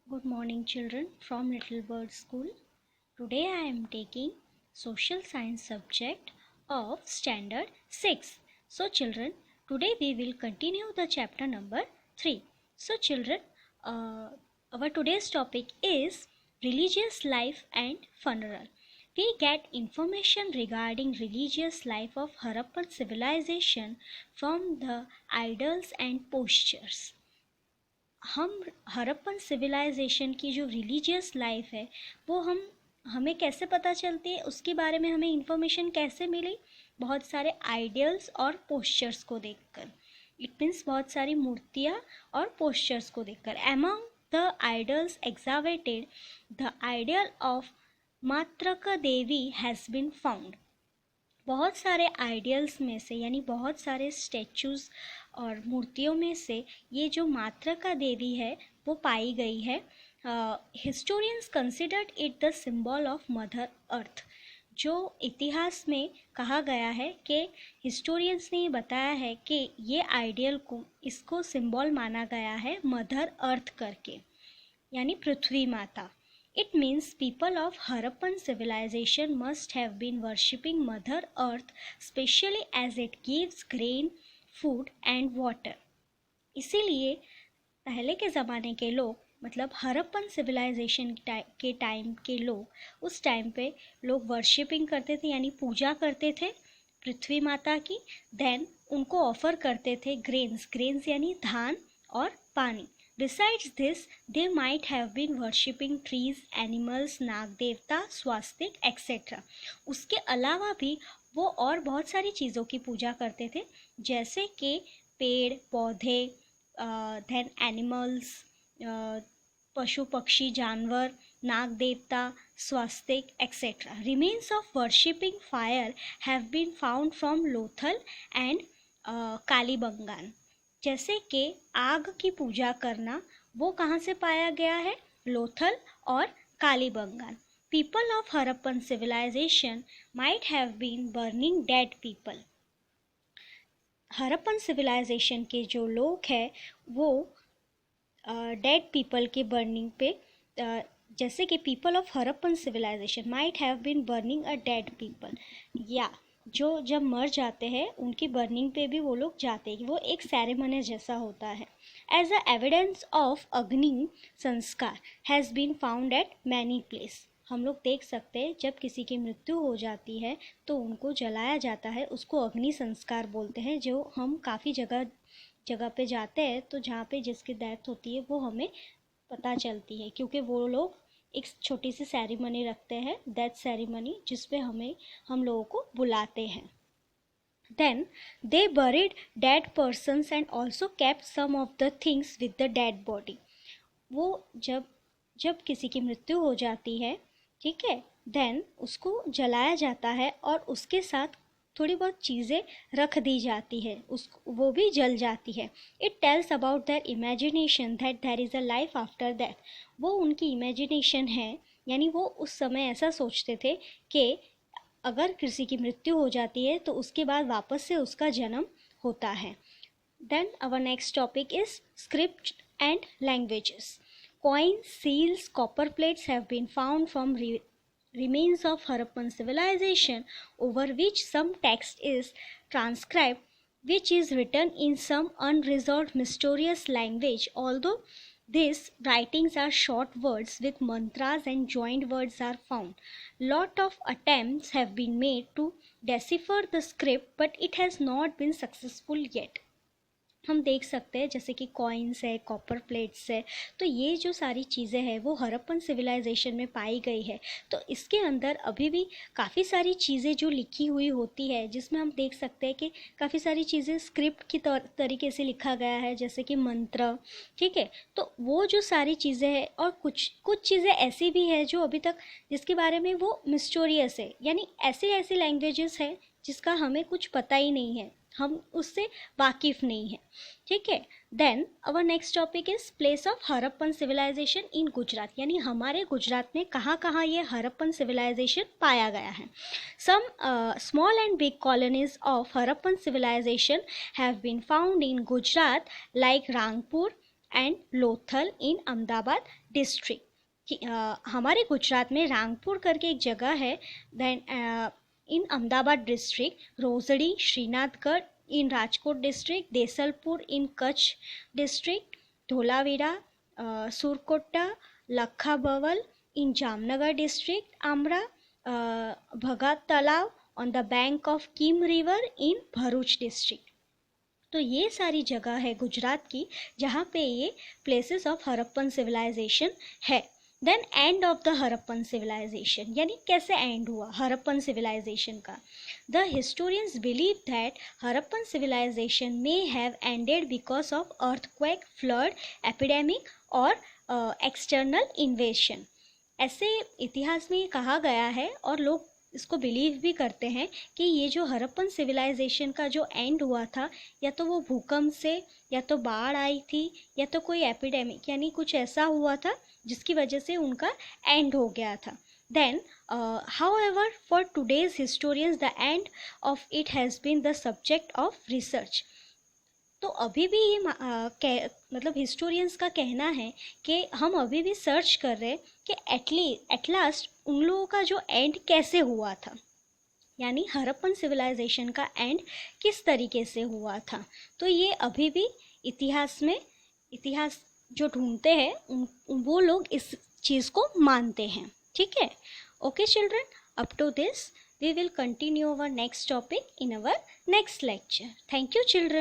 Good morning, children from Little Bird School. Today I am taking social science subject of standard 6. So children, today we will continue the chapter number 3. So children, our today's topic is religious life and funeral. We get information regarding religious life of Harappan civilization from the idols and postures. हम Harappan civilisation की जो religious life है वो हमें कैसे पता चलती है, उसके बारे में हमें इंफॉर्मेशन कैसे मिली? बहुत सारे आइडियल्स और पोस्चर्स को देखकर. इट मीन्स बहुत सारी मूर्तियाँ और पोस्चर्स को देखकर. Among the idols excavated the ideal of Matrika Devi has been found. बहुत सारे आइडियल्स में से यानी बहुत सारे स्टैचूज़ और मूर्तियों में से ये जो मात्रका देवी है वो पाई गई है. Historians considered it the symbol of mother earth. जो इतिहास में कहा गया है कि हिस्टोरियंस ने ये बताया है कि ये आइडियल को इसको सिंबल माना गया है मदर अर्थ करके, यानी पृथ्वी माता. It means people of Harappan civilization must have been worshipping Mother Earth, especially as it gives grain, food and water. इसीलिए पहले के ज़माने के लोग, मतलब हरप्पन सिविलाइजेशन के टाइम के लोग, उस टाइम पे लोग वर्शिपिंग करते थे यानी पूजा करते थे पृथ्वी माता की. देन उनको ऑफर करते थे ग्रेन्स यानी धान और पानी. Besides this, they might have been worshipping trees, animals, नाग देवता, स्वास्तिक etc. उसके अलावा भी वो और बहुत सारी चीज़ों की पूजा करते थे, जैसे कि पेड़ पौधे, then animals, पशु पक्षी जानवर, नाग देवता, स्वास्तिक etc. Remains of worshipping fire have been found from Lothal and Kalibangan. जैसे कि आग की पूजा करना वो कहाँ से पाया गया है? लोथल और Kalibangan. People of Harappan civilization might have been burning dead people. Harappan civilization के जो लोग हैं वो डेड पीपल के बर्निंग पे, जैसे कि people of Harappan civilization might have been burning a dead people, या जो जब मर जाते हैं उनकी बर्निंग पे भी वो लोग जाते हैं. वो एक सेरेमनी जैसा होता है. एज अ एविडेंस ऑफ अग्नि संस्कार has been found at many place. हम लोग देख सकते हैं जब किसी की मृत्यु हो जाती है तो उनको जलाया जाता है, उसको अग्नि संस्कार बोलते हैं. जो हम काफ़ी जगह पे जाते हैं तो जहाँ पे जिसकी डेथ होती है वो हमें पता चलती है, क्योंकि वो लोग एक छोटी सी सेरेमनी रखते हैं, डेथ सेरेमनी, जिसपे हम लोगों को बुलाते हैं. Then they buried dead persons and also kept some of the things with the dead body. वो जब किसी की मृत्यु हो जाती है, ठीक है, देन उसको जलाया जाता है और उसके साथ थोड़ी बहुत चीज़ें रख दी जाती है, वो भी जल जाती है. It tells about their imagination that there is a life after that. वो उनकी इमेजिनेशन है, यानी वो उस समय ऐसा सोचते थे कि अगर किसी की मृत्यु हो जाती है तो उसके बाद वापस से उसका जन्म होता है. Then our next topic is script and languages. Coins, seals, copper plates have been found from remains of Harappan civilization, over which some text is transcribed, which is written in some unresolved mysterious language. Although these writings are short words with mantras and joined words are found. Lot of attempts have been made to decipher the script, but it has not been successful yet. हम देख सकते हैं जैसे कि coins है, copper plates है, तो ये जो सारी चीज़ें हैं वो हरप्पन सिविलाइजेशन में पाई गई है. तो इसके अंदर अभी भी काफ़ी सारी चीज़ें जो लिखी हुई होती है, जिसमें हम देख सकते हैं कि काफ़ी सारी चीज़ें स्क्रिप्ट की तरीके से लिखा गया है, जैसे कि मंत्र, ठीक है. तो वो जो सारी चीज़ें हैं, और कुछ चीज़ें ऐसी भी है जो अभी तक जिसके बारे में वो मिस्टीरियस है, यानी ऐसी लैंग्वेजेस है जिसका हमें कुछ पता ही नहीं है, हम उससे वाकिफ नहीं है, ठीक है. Then our next topic is place of Harappan civilization in Gujarat, यानी हमारे गुजरात में कहाँ ये हरप्पन सिविलाइजेशन पाया गया है. Some small and big colonies of Harappan civilization have been found in Gujarat like Rangpur, and Lothal in Ahmedabad district. हमारे गुजरात में रांगपुर करके एक जगह है, then in Ahmedabad district, Rojdi Shrinathgarh in Rajkot district, Desalpur in Kutch district, Dholavira Surkotada Lakhabaval in Jamnagar district, Amra Bhagat Talav on the bank of Kim river in Bharuch district. तो ये सारी जगह है गुजरात की जहाँ पे ये प्लेसेस ऑफ हड़प्पन सिविलाइजेशन है। Then end of the Harappan civilization, यानी कैसे एंड हुआ हड़प्पन सिविलाइजेशन का। The historians believe that Harappan civilization may have ended because of earthquake, flood, epidemic और एक्सटर्नल इन्वेशन। ऐसे इतिहास में कहा गया है और लोग इसको बिलीव भी करते हैं कि ये जो हड़प्पन सिविलाइजेशन का जो एंड हुआ था, या तो वो भूकंप से, या तो बाढ़ आई थी, या तो कोई एपिडेमिक यानी कुछ ऐसा हुआ था जिसकी वजह से उनका एंड हो गया था। Then however for today's historians the end of it has been the subject of research. तो अभी भी ये मतलब हिस्टोरियंस का कहना है कि हम अभी भी सर्च कर रहे हैं कि एट लास्ट उन लोगों का जो एंड कैसे हुआ था, यानी हड़प्पन सिविलाइजेशन का एंड किस तरीके से हुआ था। तो ये अभी भी इतिहास जो ढूंढते हैं वो लोग इस चीज़ को मानते हैं। ठीक है, okay children, up to this we will continue our next topic in our next lecture. Thank you children.